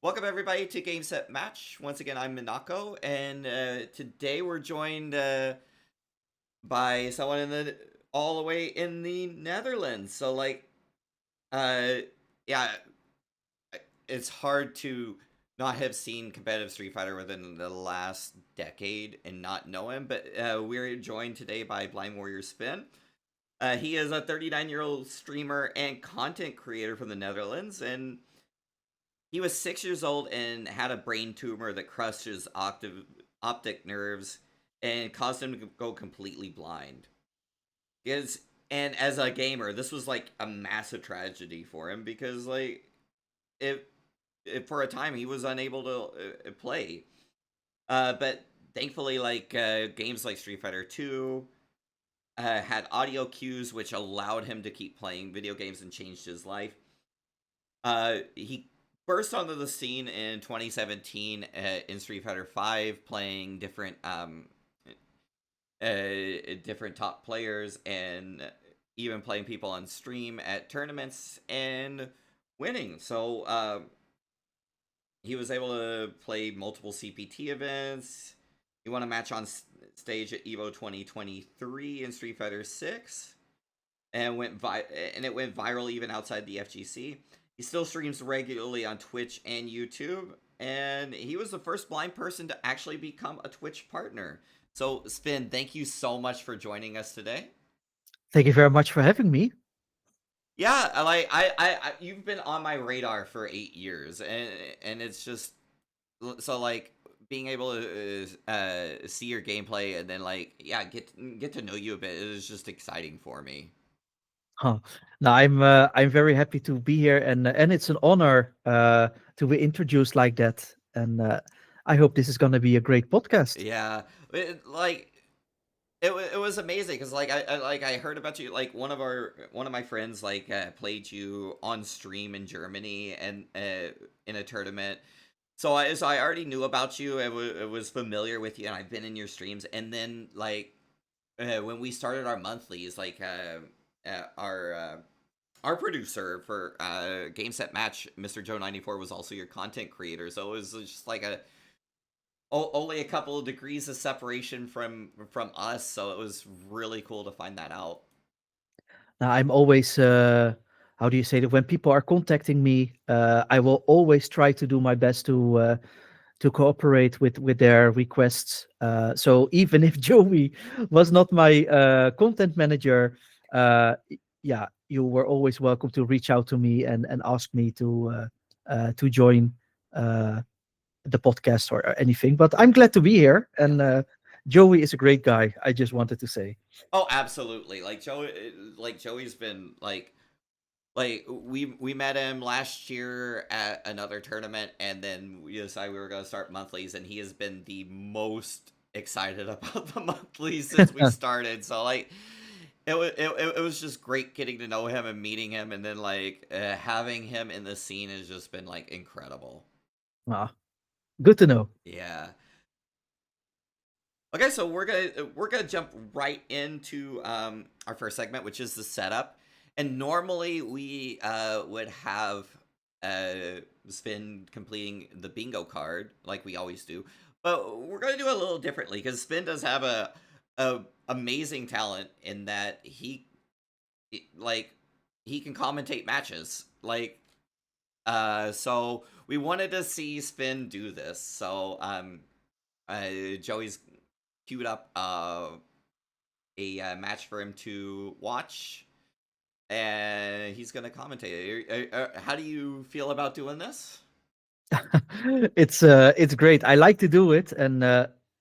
Welcome everybody to Game Set Match. Once again, I'm Minako, and today we're joined by someone all the way in the Netherlands. So, uh, yeah, it's hard to not have seen competitive Street Fighter within the last decade and not know him. But we're joined today by BlindWarriorSven. He is a 39-year-old streamer and content creator from the Netherlands, and he was 6 years old and had a brain tumor that crushed his optic nerves and caused him to go completely blind. And as a gamer, this was like a massive tragedy for him because if for a time he was unable to play. But thankfully, games like Street Fighter 2 had audio cues which allowed him to keep playing video games and changed his life. He burst onto the scene in 2017 in Street Fighter 5, playing different top players and even playing people on stream at tournaments and winning. So he was able to play multiple CPT events. He won a match on stage at EVO 2023 in Street Fighter 6, and it went viral even outside the FGC. He still streams regularly on Twitch and YouTube, and he was the first blind person to actually become a Twitch partner. So, Sven, thank you so much for joining us today. Thank you very much for having me. Yeah, I you've been on my radar for 8 years, and it's just so being able to see your gameplay and then get to know you a bit is just exciting for me. Huh. Now I'm very happy to be here, and it's an honor to be introduced like that. And I hope this is going to be a great podcast. Yeah, it was amazing because I heard about you. Like one of my friends played you on stream in Germany and in a tournament. So I already knew about you. I was familiar with you, and I've been in your streams. And then when we started our monthlies, our producer for Game Set Match, Mr. Joe 94, was also your content creator. So it was just only a couple of degrees of separation from us. So it was really cool to find that out. Now I'm always how do you say that? When people are contacting me, I will always try to do my best to cooperate with their requests. So even if Joey was not my content manager, yeah, you were always welcome to reach out to me and ask me to join the podcast or anything. But I'm glad to be here, and Joey is a great guy. I just wanted to say. Oh, absolutely. Joey's been we met him last year at another tournament, and then we decided we were going to start monthlies, and he has been the most excited about the monthlies since we started. So it was just great getting to know him and meeting him, and then having him in the scene has just been incredible. Good to know. Yeah. Okay, so we're gonna jump right into our first segment, which is the setup. And normally we would have Sven completing the bingo card like we always do, but we're gonna do it a little differently because Sven does have a amazing talent in that he can commentate matches. So we wanted to see Sven do this. So Joey's queued up a match for him to watch, and he's gonna commentate. How do you feel about doing this? It's great. I like to do it, and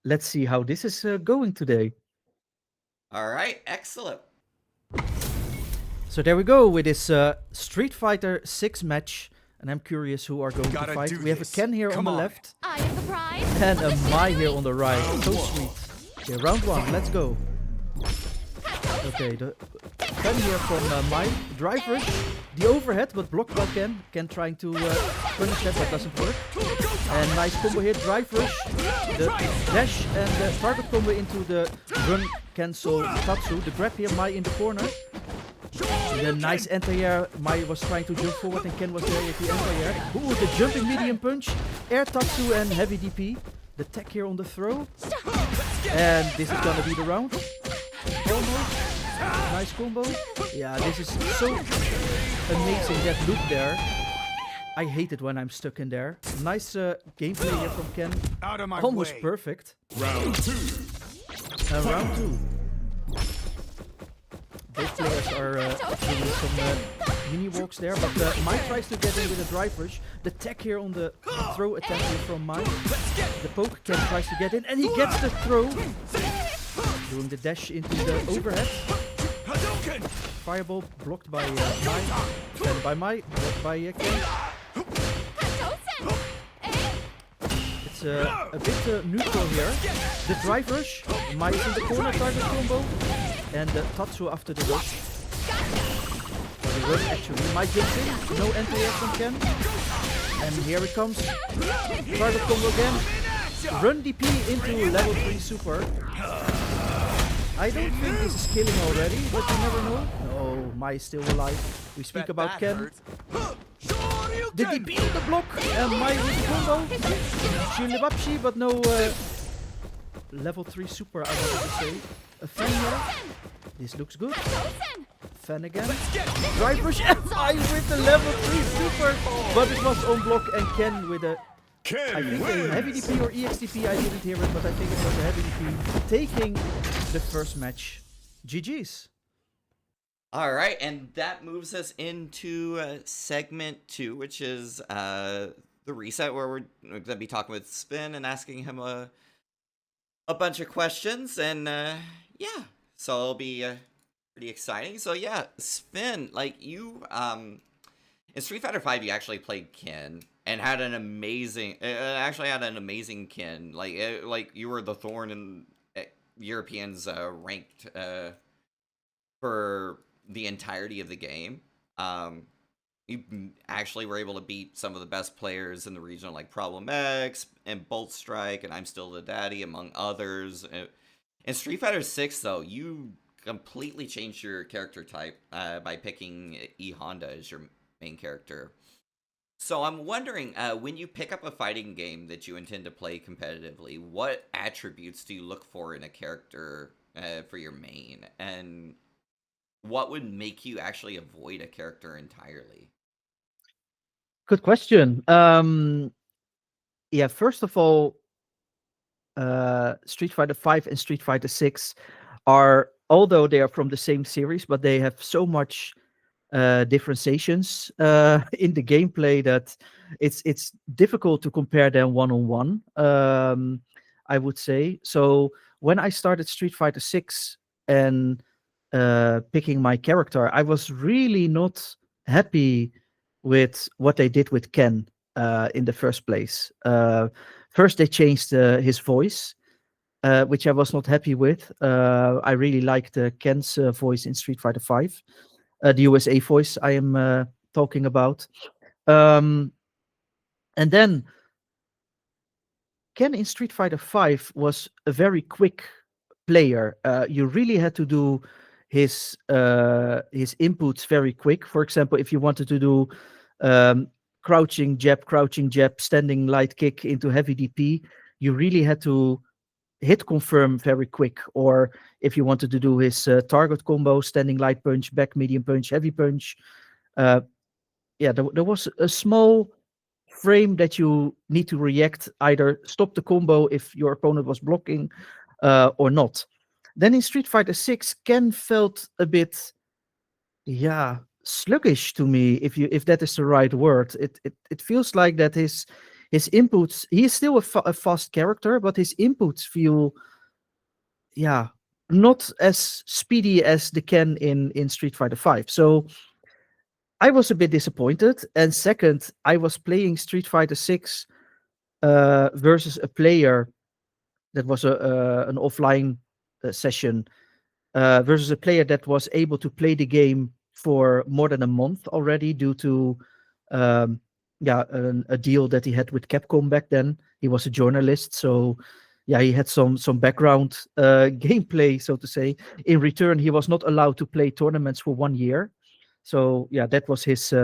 let's see how this is going today. All right, excellent. So there we go with this Street Fighter 6 match, and I'm curious who are going to fight. We have a Ken here on the left, I am the prize. and a Mai here on the right. So sweet. Okay, round one, let's go. Okay, the Ken here from Mai. Drive rush, the overhead, but blocked by Ken. Ken trying to punish that, but doesn't work. And nice combo here, drive rush, the dash, and the target combo into the run cancel Tatsu. The grab here, Mai in the corner. The nice anti-air. Mai was trying to jump forward and Ken was there with the anti-air. Ooh, the jumping medium punch. Air Tatsu and heavy DP. The tech here on the throw. And this is gonna be the round. Almost. Nice combo. Yeah, this is so amazing, that loop there. I hate it when I'm stuck in there. Nice gameplay here from Ken. Out of my Almost way. perfect. Round 2. Round 2. Both players are doing some mini walks there, but Mai tries to get in with a drive rush. The tech here on the throw attempt here from Mai. The poke Ken tries to get in, and he gets the throw. Doing the dash into the overhead. Fireball blocked by Mai. Defended by Mai, blocked by Ken. It's a bit neutral here. The drive rush. Mai is in the corner, target combo. And Tatsu after the rush. The run actually. Mai jumps in. No anti-air from Ken. And here it comes. Target combo again. Run DP into level 3 super. I don't think this is killing already, but you never know. No, Mai is still alive. We speak about Ken. The DP on the block. And Mai with the combo. Shilibapshi, but no level 3 super, I wanted to say. A fan here. This looks good. Fan again. Drive rush and Mai with the level 3 super. But it was on block and Ken with a... I think a heavy DP or EXDP, I didn't hear it, but I think it was a heavy DP. Taking the first match. GG's. All right, and that moves us into segment 2, which is the reset, where we're going to be talking with Sven and asking him a bunch of questions, and yeah, so it'll be pretty exciting. So yeah, Sven, like you, in Street Fighter V, you actually played Ken and had an amazing, Ken. Like you were the thorn in Europeans ranked for the entirety of the game. You actually were able to beat some of the best players in the region, like Problem X and Bolt Strike, and I'm Still the Daddy, among others. In Street Fighter 6, though, you completely changed your character type by picking E Honda as your main character. So I'm wondering, when you pick up a fighting game that you intend to play competitively, what attributes do you look for in a character for your main? And what would make you actually avoid a character entirely? Good question. Yeah, first of all, Street Fighter V and Street Fighter 6 are, although they are from the same series, but they have so much differentiations in the gameplay that it's difficult to compare them one-on-one, I would say. So when I started Street Fighter 6 and picking my character, I was really not happy with what they did with Ken in the first place. First, they changed his voice, which I was not happy with. I really liked Ken's voice in Street Fighter V, the USA voice I am talking about. And then Ken in Street Fighter V was a very quick player. You really had to do his inputs very quick. For example, if you wanted to do crouching jab, standing light kick into heavy DP, you really had to hit confirm very quick. Or if you wanted to do his target combo, standing light punch, back medium punch, heavy punch, yeah, there was a small frame that you need to react, either stop the combo if your opponent was blocking or not. Then in Street Fighter 6, Ken felt a bit, yeah, sluggish to me, if that is the right word. It feels like that his inputs, he is still a fast character, but his inputs feel, yeah, not as speedy as the Ken in Street Fighter 5. So I was a bit disappointed. And second, I was playing Street Fighter 6 versus a player that was an offline session, versus a player that was able to play the game for more than a month already due to a deal that he had with Capcom back then. He was a journalist, so yeah, he had some background gameplay, so to say. In return, he was not allowed to play tournaments for 1 year. So yeah, that was his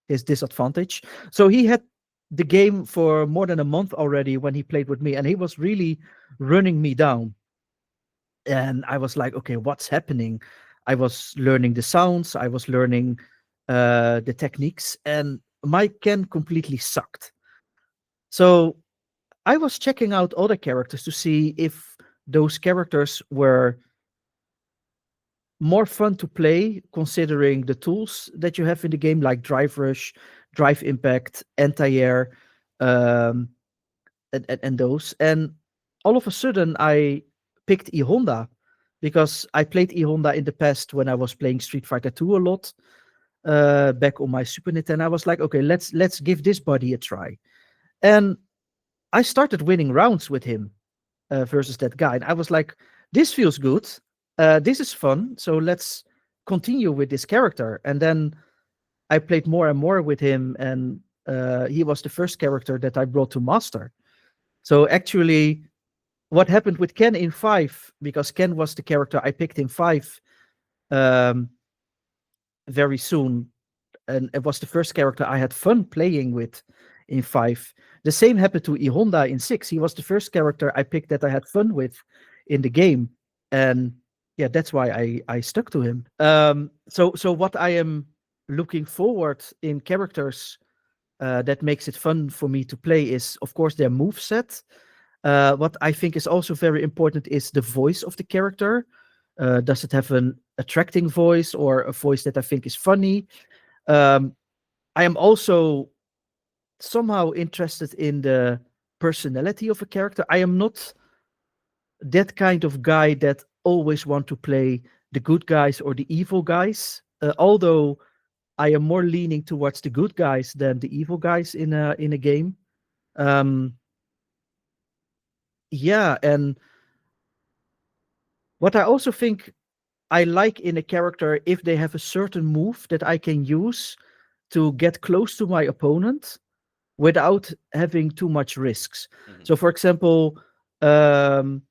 disadvantage. So he had the game for more than a month already when he played with me, and he was really running me down. And I was like, okay, what's happening? I was learning the sounds, I was learning the techniques, and my Ken completely sucked. So I was checking out other characters to see if those characters were more fun to play considering the tools that you have in the game, like Drive Rush, Drive Impact, Anti-Air, um, and those. And all of a sudden, I picked E Honda because I played E Honda in the past when I was playing Street Fighter 2 a lot back on my Super Nintendo. I was like, okay, let's give this buddy a try. And I started winning rounds with him versus that guy. And I was like, this feels good. This is fun. So let's continue with this character. And then I played more and more with him, and he was the first character that I brought to master. So actually, what happened with Ken in 5, because Ken was the character I picked in 5 um, very soon, and it was the first character I had fun playing with in 5. The same happened to E Honda in 6. He was the first character I picked that I had fun with in the game, and yeah, that's why I stuck to him. So what I am looking forward in characters that makes it fun for me to play is, of course, their move set. What I think is also very important is the voice of the character. Does it have an attracting voice or a voice that I think is funny? Um, I am also somehow interested in the personality of a character. I am not that kind of guy that always want to play the good guys or the evil guys. Although I am more leaning towards the good guys than the evil guys in a game. Um, yeah, and what I also think I like in a character if they have a certain move that I can use to get close to my opponent without having too much risks. Hmm. So, for example, um,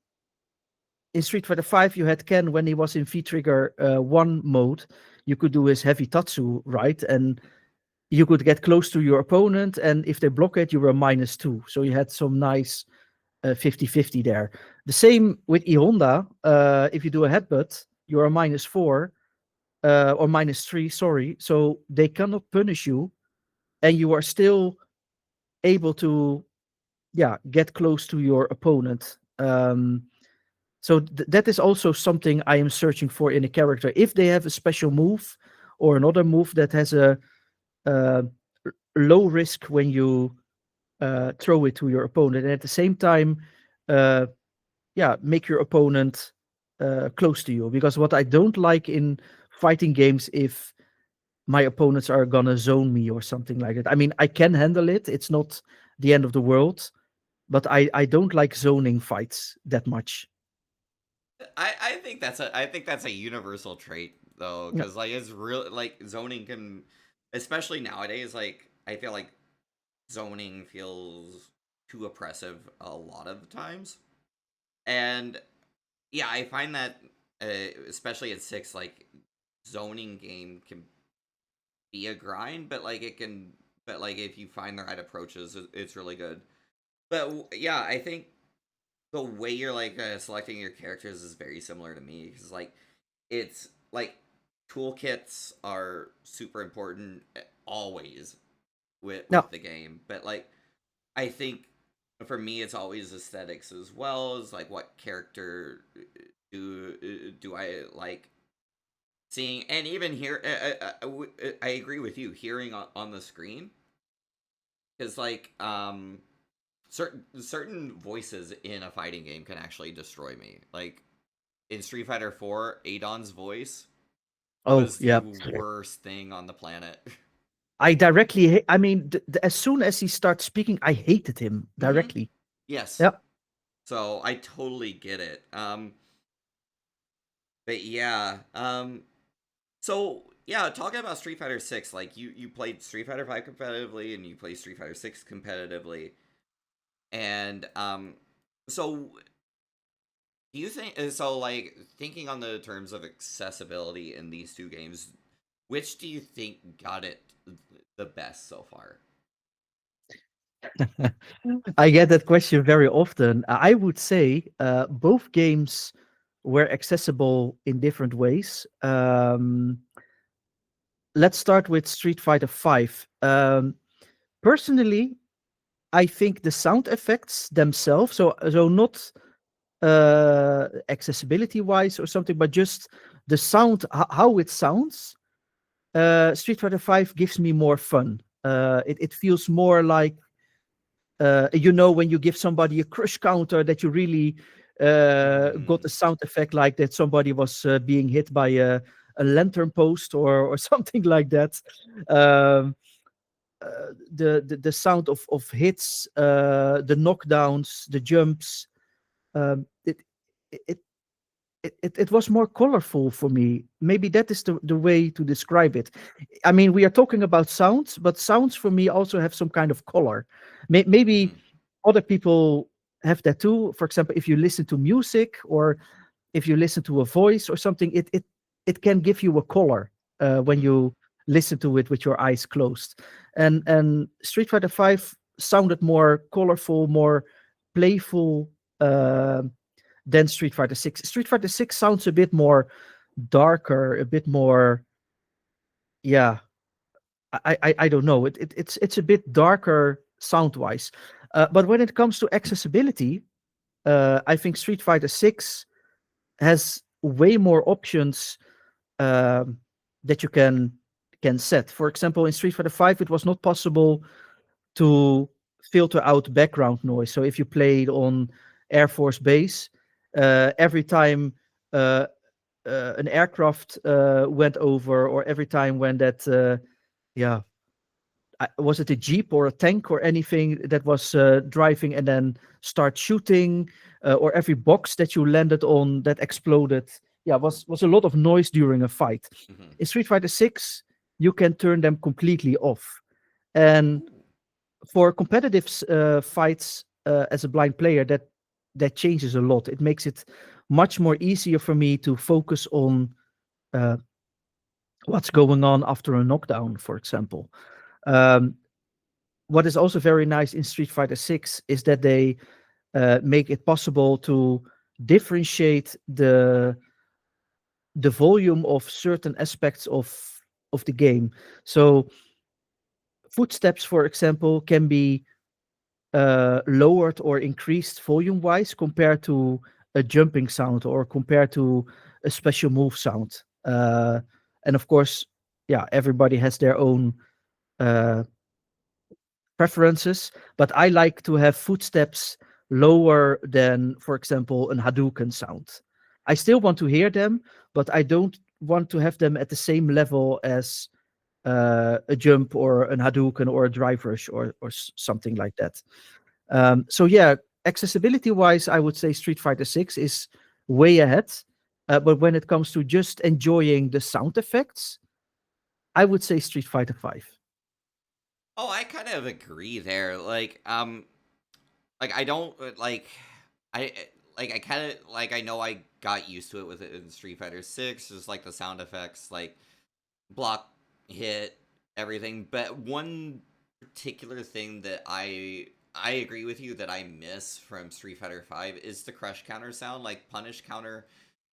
in Street Fighter 5, you had Ken when he was in V Trigger 1 mode. You could do his heavy tatsu, right? And you could get close to your opponent, and if they block it, you were -2. So you had some nice 50-50 there. The same with E Honda. If you do a headbutt, you are -4 or -3, sorry. So they cannot punish you, and you are still able to, yeah, get close to your opponent. So that is also something I am searching for in a character. If they have a special move or another move that has a uh, low risk when you throw it to your opponent, and at the same time, uh, yeah, make your opponent close to you. Because what I don't like in fighting games if my opponents are gonna zone me or something like that. I mean, I can handle it. It's not the end of the world, but I don't like zoning fights that much. I think that's a universal trait though, Yeah. because like it's real like zoning can, especially nowadays. Like I feel like zoning feels too oppressive a lot of the times, and yeah, I find that especially at 6, like zoning game can be a grind, but like it can, but like if you find the right approaches, it's really good. But yeah, I think the way you're like selecting your characters is very similar to me because like it's like toolkits are super important always Now, with the game, but like I think for me it's always aesthetics as well as like what character do I like seeing, and even here I agree with you hearing on the screen because like certain voices in a fighting game can actually destroy me. Like in Street Fighter 4, Adon's voice oh was the yeah, worst thing on the planet. I directly. I mean, as soon as he starts speaking, I hated him Hmm. directly. Yes. Yeah. So I totally get it. But yeah. So yeah, talking about Street Fighter 6, like you played Street Fighter 5 competitively and you play Street Fighter 6 competitively. And So, do you think so? Like thinking on the terms of accessibility in these two games, which do you think got it the best so far? I get that question very often. I would say both games were accessible in different ways. Let's start with Street Fighter V. Personally, I think the sound effects themselves, so not accessibility wise or something, but just the sound, how it sounds. Street Fighter V gives me more fun. It feels more like when you give somebody a crush counter that you really got Mm-hmm. a sound effect like that somebody was being hit by a lantern post or something like that. Um, the sound of hits, the knockdowns, the jumps. Um, it, it it was more colorful for me. Maybe that is the way to describe it. I mean, we are talking about sounds, but sounds for me also have some kind of color. Maybe Mm-hmm. other people have that too. For example, if you listen to music or if you listen to a voice or something, it can give you a color when Mm-hmm. you listen to it with your eyes closed. And Street Fighter Five sounded more colorful, more playful. Than Street Fighter 6. Street Fighter 6 sounds a bit more darker, a bit more, yeah. I don't know. It's a bit darker sound wise. But when it comes to accessibility, I think Street Fighter 6 has way more options um, that you can set. For example, in Street Fighter 5, it was not possible to filter out background noise. So if you played on Air Force Base, every time uh, an aircraft went over, or every time when that, yeah, was it a jeep or a tank or anything that was driving and then start shooting, or every box that you landed on that exploded, yeah, was a lot of noise during a fight. Mm-hmm. In Street Fighter 6, you can turn them completely off. And Ooh. for competitive fights as a blind player, that changes a lot. It makes it much more easier for me to focus on uh, what's going on after a knockdown, for example. Um, what is also very nice in Street Fighter 6 is that they make it possible to differentiate the volume of certain aspects of the game. So footsteps, for example, can be lowered or increased volume wise compared to a jumping sound or compared to a special move sound. And of course, yeah, everybody has their own uh, preferences, but I like to have footsteps lower than, for example, an Hadouken sound. I still want to hear them, but I don't want to have them at the same level as a jump or an Hadouken or a drive rush or something like that. So yeah, accessibility wise, I would say Street Fighter 6 is way ahead. But when it comes to just enjoying the sound effects, I would say Street Fighter 5. Oh, I kind of agree there. Like I don't I I kind of like I know I got used to it with it in Street Fighter 6, just like the sound effects, like block, hit, everything. But one particular thing that I agree with you that I miss from Street Fighter 5 is the crush counter sound. Like punish counter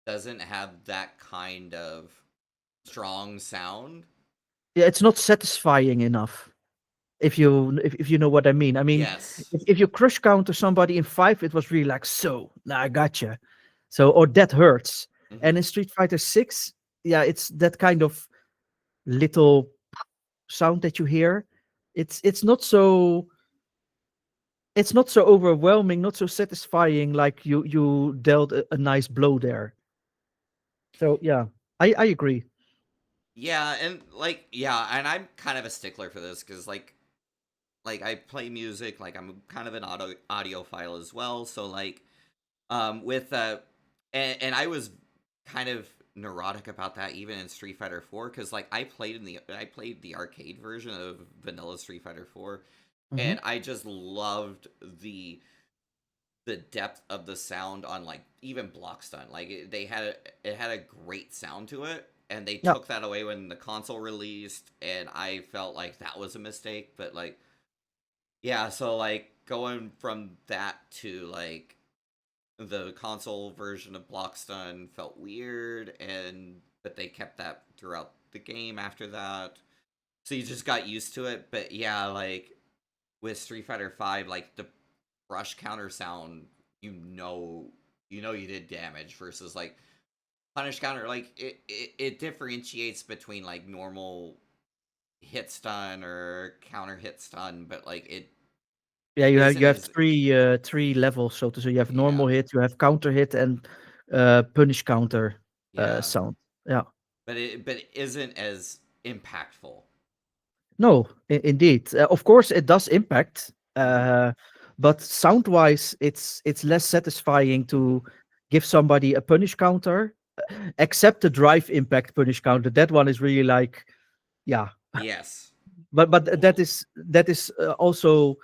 doesn't have that kind of strong sound. Yeah, it's not satisfying enough. If you know what I mean. I mean, Yes. if you crush counter somebody in 5, it was really like, so now I gotcha. So, or that hurts. And in Hmm. Street Fighter 6, yeah, it's that kind of little sound that you hear. It's not so, it's not so overwhelming, not so satisfying, like you dealt a nice blow there. So yeah, I agree. Yeah, and yeah, and I'm kind of a stickler for this because like I play music, like I'm kind of an audiophile as well. So with and I was kind of neurotic about that even in Street Fighter 4 because like I played the arcade version of vanilla Street Fighter 4 Hmm. and I just loved the the depth of the sound on like even block stun. Like it had a great sound to it, and they Yeah. took that away when the console released, and I felt like that was a mistake. But like, yeah, so like going from that to like the console version of block stun felt weird, and but they kept that throughout the game after that. So you just got used to it. But yeah, like with Street Fighter 5, like the brush counter sound, you did damage versus like punish counter. Like it differentiates between like normal hit stun or counter hit stun, but like it Yeah, isn't you have as three levels, so to say. You have yeah normal hit, you have counter hit, and punish counter yeah, sound. Yeah. but it isn't as impactful. No, indeed. Of course, it does impact, Hmm. but sound-wise, it's less satisfying to give somebody a punish counter, except the drive impact punish counter. That one is really like, yeah. Yes, But totally. that is also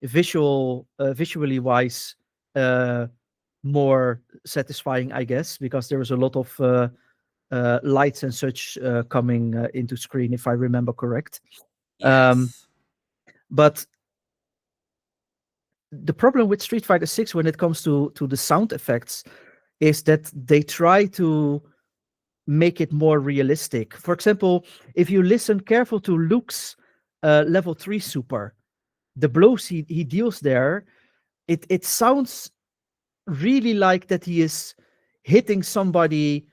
visually wise, uh, more satisfying, I guess, because there was a lot of lights and such coming into screen, if I remember correct. Um, Yes. but the problem with Street Fighter 6 when it comes to the sound effects is that they try to make it more realistic. For example, if you listen careful to Luke's level 3 super, the blows he deals there, it sounds really like that he is hitting somebody,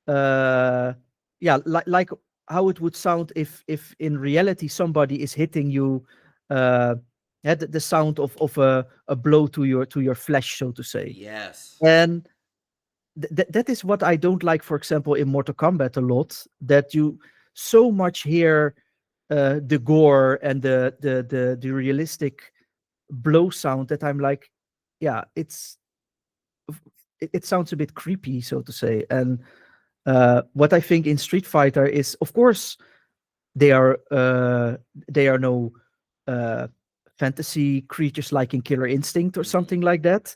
uh yeah, like how it would sound if in reality somebody is hitting you, uh yeah, the sound of a blow to your flesh, so to say. Yes. And that is what I don't like, for example, in Mortal Kombat a lot, that you so much hear the gore and the realistic blow sound, that I'm like, yeah, it sounds a bit creepy, so to say. And what I think in Street Fighter is, of course, they are no uh, fantasy creatures like in Killer Instinct or Hmm. something like that.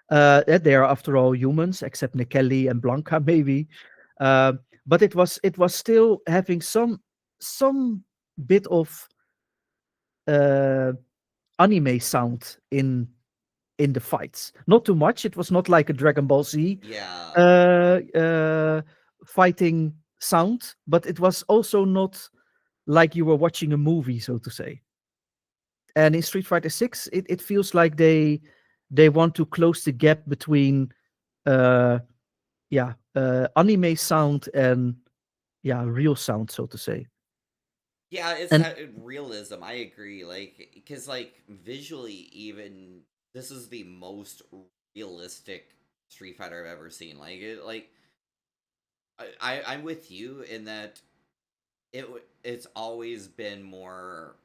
They are, after all, humans, except Nikeli and Blanca, maybe. Uh, but it was still having some bit of uh, anime sound in the fights. Not too much. It was not like a Dragon Ball Z Yeah. uh, uh, fighting sound, but it was also not like you were watching a movie, so to say. And in Street Fighter 6, it feels like they want to close the gap between uh, anime sound and real sound, so to say. Yeah, it's And that realism. I agree. Like, because like visually, even this is the most realistic Street Fighter I've ever seen. Like, I'm with you in that it's always been more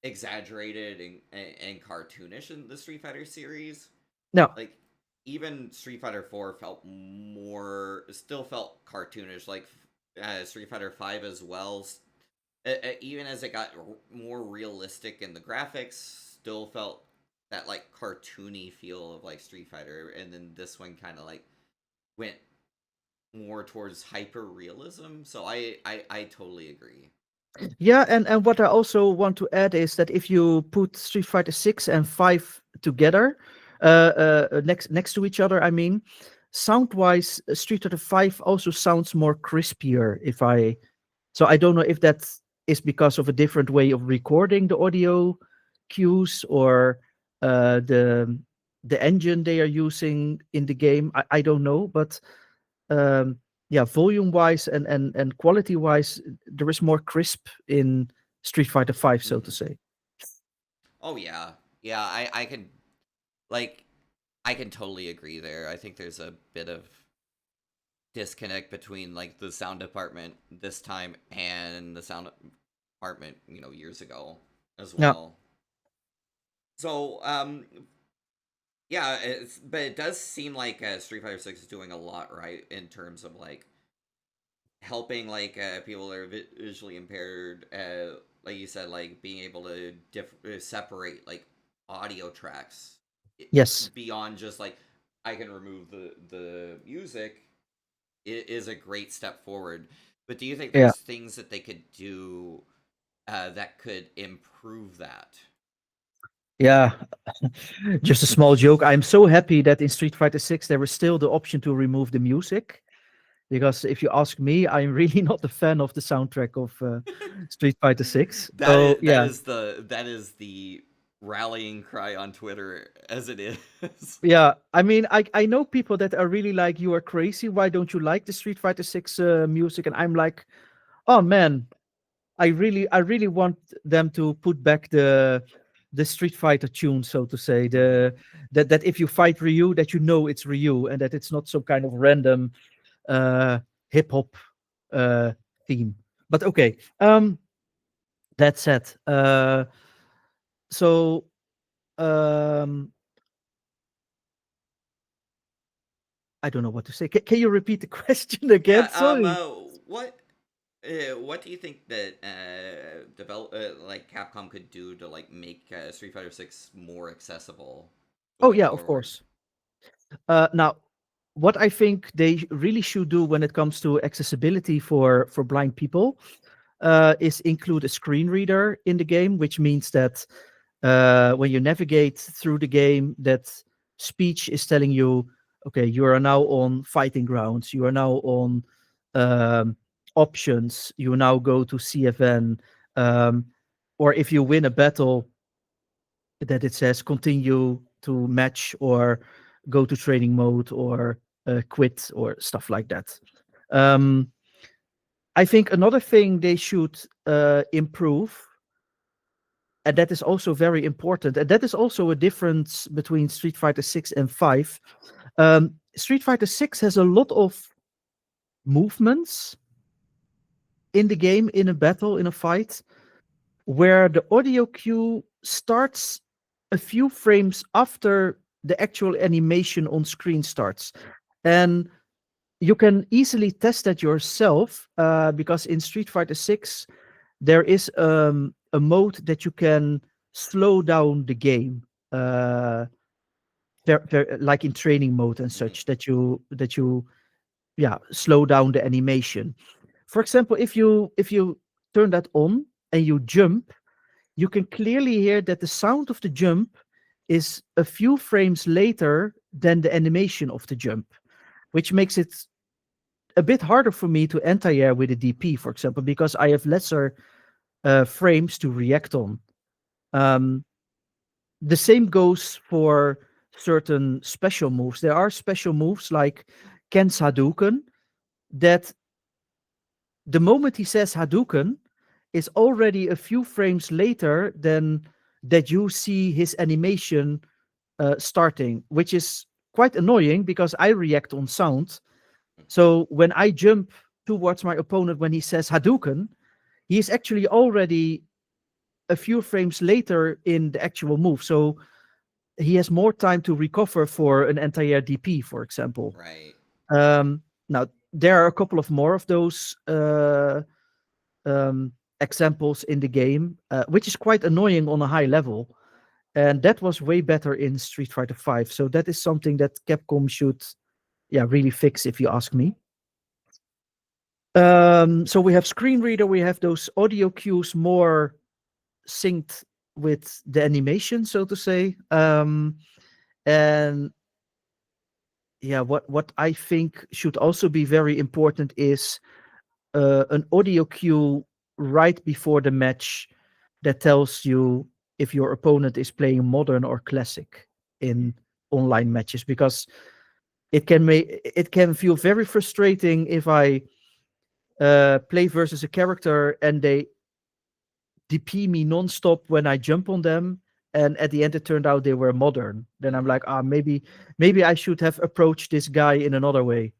exaggerated and cartoonish in the Street Fighter series. no, Like, even Street Fighter 4 felt more, still felt cartoonish. Like Street Fighter 5 as well, even as it got more realistic in the graphics, still felt that like cartoony feel of like Street Fighter, and then this one kind of like went more towards hyper realism. So I totally agree. yeah, and what I also want to add is that if you put Street Fighter 6 and 5 together, next to each other, I mean, sound wise, Street Fighter 5 also sounds more crispier. If I So I don't know if that is because of a different way of recording the audio cues, or the engine they are using in the game. I don't know, but um, yeah, volume wise and quality wise, there is more crisp in Street Fighter 5, so to Hmm. say. Oh yeah, yeah. I can like I can totally agree there. I think there's a bit of disconnect between like the sound department this time and the sound department, years ago as Yeah. well. So, yeah, but it does seem like Street Fighter 6 is doing a lot right in terms of like helping like people that are visually impaired, like you said, like being able to separate like audio tracks Yes. beyond just like I can remove the music, it is a great step forward. But do you think Yeah. there's things that they could do that could improve that? Yeah. Just a small joke. I'm so happy that in Street Fighter 6 there is still the option to remove the music. Because if you ask me, I'm really not a fan of the soundtrack of Street Fighter 6. So yeah, That is the rallying cry on Twitter as it is. yeah. I mean, I know people that are really like, you are crazy. Why don't you like the Street Fighter 6 music? And I'm like, oh man, I really want them to put back the Street Fighter tune, so to say. Mhm. That if you fight Ryu, that you know it's Ryu, and that it's not some kind of random uh hip hop uh theme. But okay. That said, so um I don't know what to say. Can you repeat the question again? Yeah. Sorry. What do you think that like Capcom could do to like make Street Fighter 6 more accessible Oh going yeah, of forward? course. Now, what I think they really should do when it comes to accessibility for blind people is include a screen reader in the game, which means that when you navigate through the game, that speech is telling you, okay, you are now on fighting grounds, you are now on um, options, you now go to CFN, um, or if you win a battle, that it says continue to match or go to training mode or quit or stuff like that. Um, I think another thing they should improve, and that is also very important, and that is also a difference between Street Fighter 6 and 5. Street Fighter 6 has a lot of movements in the game, in a battle, in a fight, where the audio cue starts a few frames after the actual animation on screen starts. And you can easily test that yourself because in Street Fighter 6, there is a mode that you can slow down the game. Like in training mode and Hmm. such, that you yeah, slow down the animation. For example, if you turn that on and you jump, you can clearly hear that the sound of the jump is a few frames later than the animation of the jump, which makes it a bit harder for me to anti-air with a DP, for example, because I have lesser frames to react on. Um, the same goes for certain special moves. There are special moves like Ken's Hadouken that the moment he says Hadouken is already a few frames later than that you see his animation starting, which is quite annoying because I react on sound. So when I jump towards my opponent when he says Hadouken, he is actually already a few frames later in the actual move. So he has more time to recover for an anti-air DP, for example. Right. Now, there are a couple of more of those um, examples in the game, which is quite annoying on a high level. And that was way better in Street Fighter 5. So that is something that Capcom should, yeah, really fix, if you ask me. So we have screen reader, we have those audio cues more synced with the animation, so to say. And yeah, what I think should also be very important is an audio cue right before the match that tells you if your opponent is playing modern or classic in online matches, because it can feel very frustrating if I play versus a character and they DP me non-stop when I jump on them, and at the end it turned out they were modern. Then I'm Hmm. like, maybe I should have approached this guy in another way.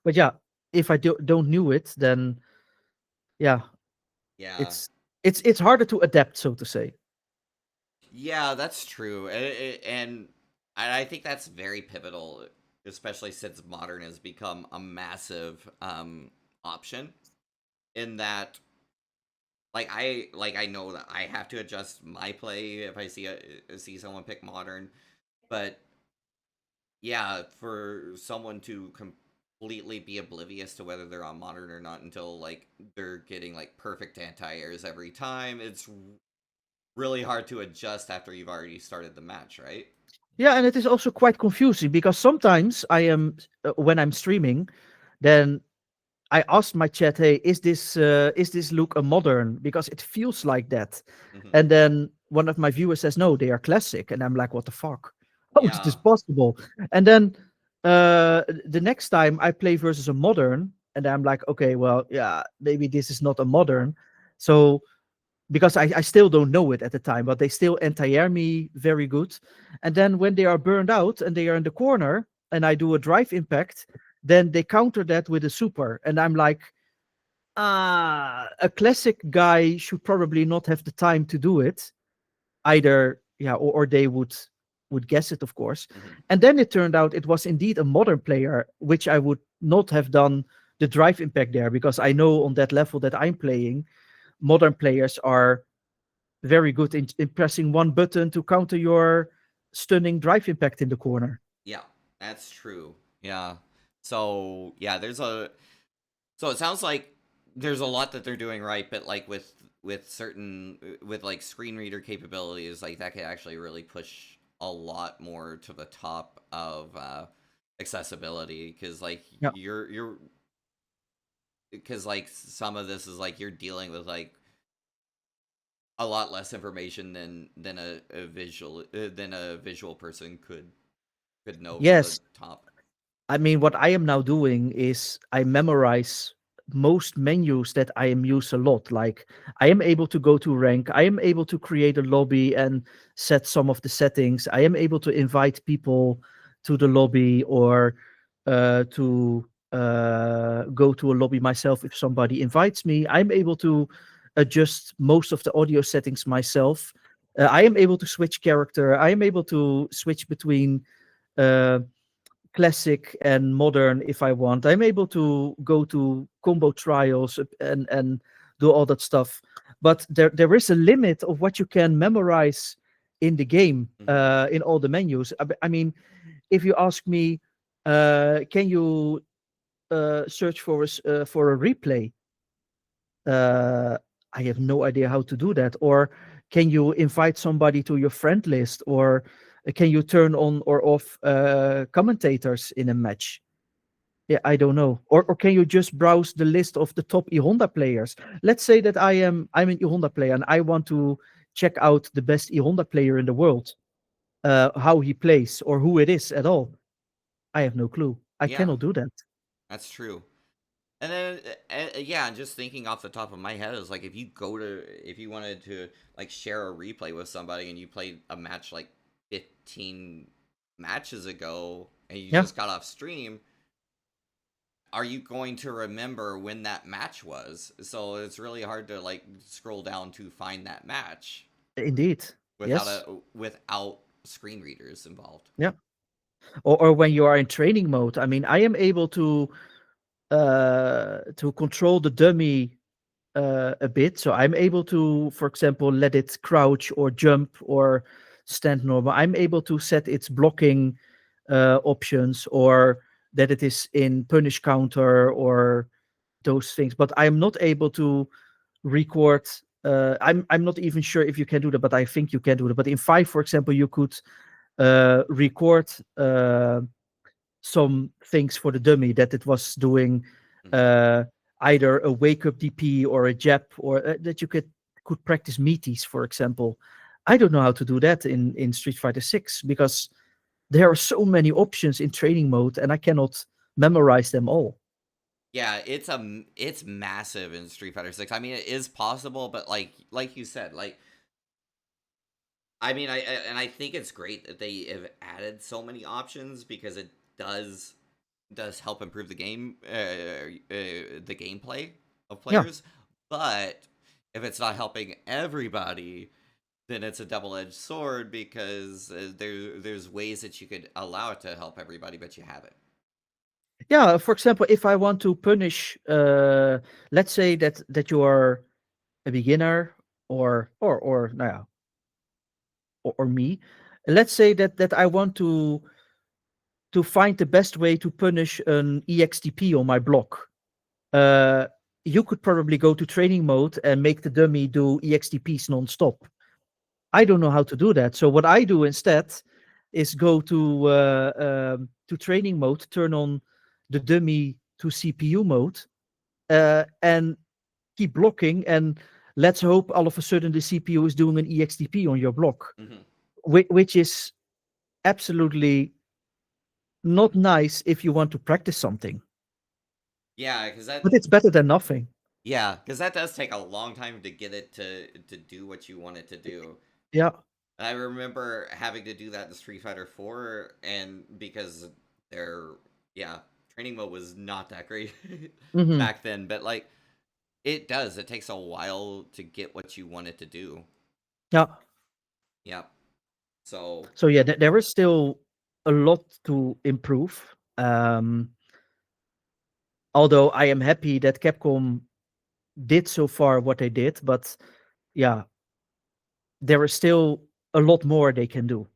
But yeah, if I don't knew it, then yeah, Yeah. it's it's harder to adapt, so to say. Yeah, that's true. And I think that's very pivotal, especially since modern has become a massive option in that I know that I have to adjust my play if I see someone pick modern, but yeah, for someone to completely be oblivious to whether they're on modern or not until like they're getting like perfect anti-airs every time, it's really hard to adjust after you've already started the match, right? Yeah, and it is also quite confusing because sometimes I am when I'm streaming, then I asked my chat, "Hey, is this look a modern? Because it feels like that." Hmm. And then one of my viewers says, "No, they are classic," and I'm like, "What the fuck? How is this Yeah. possible?" And then the next time I play versus a modern, and I'm like, "Okay, well, yeah, maybe this is not a modern." So because I still don't know it at the time, but they still anti-air me very good. And then when they are burned out and they are in the corner and I do a drive impact, then they counter that with a super. And I'm like, a classic guy should probably not have the time to do it either. Yeah, or they would guess it, of course. Hmm. And then it turned out it was indeed a modern player, which I would not have done the drive impact there because I know on that level that I'm playing, modern players are very good in pressing one button to counter your stunning drive impact in the corner. Yeah, that's true. Yeah. So yeah, so it sounds like there's a lot that they're doing right, but like with certain with like screen reader capabilities, like that could actually really push a lot more to the top of accessibility because like Yeah. you're because like some of this is like you're dealing with like a lot less information than a visual person could know from the Yes. top. I mean, what I am now doing is I memorize most menus that I am used a lot. Like I am able to go to rank, I am able to create a lobby and set some of the settings. I am able to invite people to the lobby or to go to a lobby myself if somebody invites me. I'm able to adjust most of the audio settings myself. I am able to switch character. I am able to switch between uh, classic and modern if I want. I'm able to go to combo trials and do all that stuff. But there is a limit of what you can memorize in the game Hmm. in all the menus. I mean, if you ask me, can you search for a replay? Uh, I have no idea how to do that. Or can you invite somebody to your friend list? Or can you turn on or off commentators in a match? Yeah, I don't know. Or can you just browse the list of the top E-Honda players? Let's say that I'm an E-Honda player and I want to check out the best E-Honda player in the world, how he plays or who it is at all. I have no clue. I Yeah, cannot do that. that's true. And then, yeah, just thinking off the top of my head is like if you wanted to like share a replay with somebody and you played a match like 15 matches ago and you Yeah, just got off stream, are you going to remember when that match was? So it's really hard to like scroll down to find that match indeed. Yes. without screen readers involved. Yeah. Or when you are in training mode. I mean, I am able to control the dummy a bit. So I'm able to, for example, let it crouch or jump or stand normal. I'm able to set its blocking options or that it is in punish counter or those things. But I'm not able to record. I'm not even sure if you can do that, but I think you can do that. But in five, for example, you could record some things for the dummy that it was doing Hmm. uh, either a wake up DP or a jab, or that you could practice meaties, for example. I don't know how to do that in Street Fighter 6 because there are so many options in training mode and I cannot memorize them all. Yeah, it's massive in Street Fighter 6. I mean, it is possible, but like you said, like I mean, and I think it's great that they have added so many options because it does help improve the gameplay of Yeah. players. But if it's not helping everybody, then it's a double-edged sword because there's ways that you could allow it to help everybody, but you haven't. Yeah, for example, if I want to punish, let's say that you are a beginner or nou ja, or me. Let's say that I want to find the best way to punish an EXTP on my block. Uh, you could probably go to training mode and make the dummy do EXTPs non-stop. I don't know how to do that. So what I do instead is go to training mode, turn on the dummy to CPU mode, and keep blocking. And let's hope all of a sudden the CPU is doing an EXTP on your block, Hmm. which is absolutely not nice if you want to practice something. Yeah, because But it's better than nothing. that does take a long time to get it to do what you want it to do. Yeah. I remember having to do that in Street Fighter 4, and because their yeah training mode was not that great Hmm. back then, but like it does. It takes a while to get what you want it to do. Yeah. Yep. So So yeah, there is still a lot to improve. Although I am happy that Capcom did so far what they did, but yeah, there is still a lot more they can do.